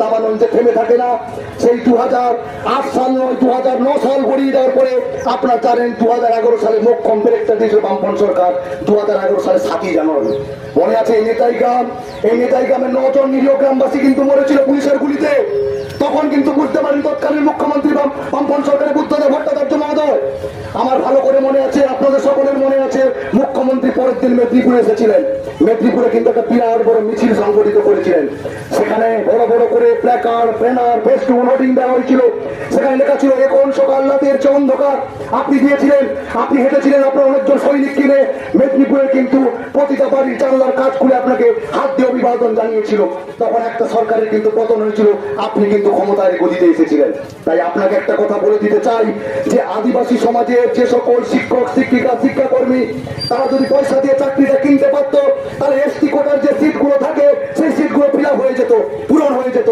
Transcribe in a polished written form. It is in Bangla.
তাবানঞ্চে থেমে থাকে না। সেই 2008 সাল নয় 2009 সাল গড়িয়ে দেওয়ার পরে আপনারা জানেন 2011 সালে মুখ কম্পেরেক্টটা দিয়েছিল বামপন সরকার 2011 সালে 7ই জানুয়ারি। মনে আছে এই নেতাই গ্রামে 9 জন নিরীহ গ্রামবাসী কিন্তু মরেছিল পুলিশের গুলিতে। তখন কিন্তু বুঝতে পারেন তৎকালীন মুখ্যমন্ত্রী বামপন সরকারের বুদ্ধদেব ভট্টাচার্য মহোদয়। আমার ভালো করে মনে আছে, আপনাদের সকলের মনে আছে, মুখ্যমন্ত্রী পরের দিন মেদিনীপুরে এসেছিলেন। মেদিনীপুরে কিন্তু একটা বিরাট বড় মিছিল সংগঠিত করেছিলেন। সেখানে বড় বড় করে প্ল্যাকার্ড, ব্যানার, ফেস্টুন, হোর্ডিং দেওয়া হয়েছিল। সেখানে লেখা ছিল এখন সকাল রাতের চেয়ে অন্ধকার। আপনি দিয়েছিলেন, আপনি হেঁটেছিলেন আপনার অনেকজন সৈনিক কিনে মেদিনীপুরে, কিন্তু প্রতিটা বাড়ির জানলার কাজ খুলে আপনাকে হাত দিয়ে অভিবাদন জানিয়েছিল। তখন একটা সরকারের কিন্তু পতন হয়েছিল, আপনি কিন্তু ক্ষমতায় গদিতে এসেছিলেন। তাই আপনাকে একটা কথা বলে দিতে চাই যে আদিবাসী সমাজের যে সকল শিক্ষক, শিক্ষিকা, শিক্ষাকর্মী তারা যদি পয়সা দিয়ে চাকরিটা কিনতে পারতো, তাহলে এসটি কোটার যে সিটগুলো থাকে সেই সিটগুলো ফিল আপ হয়ে যেত, পূরণ হয়ে যেত।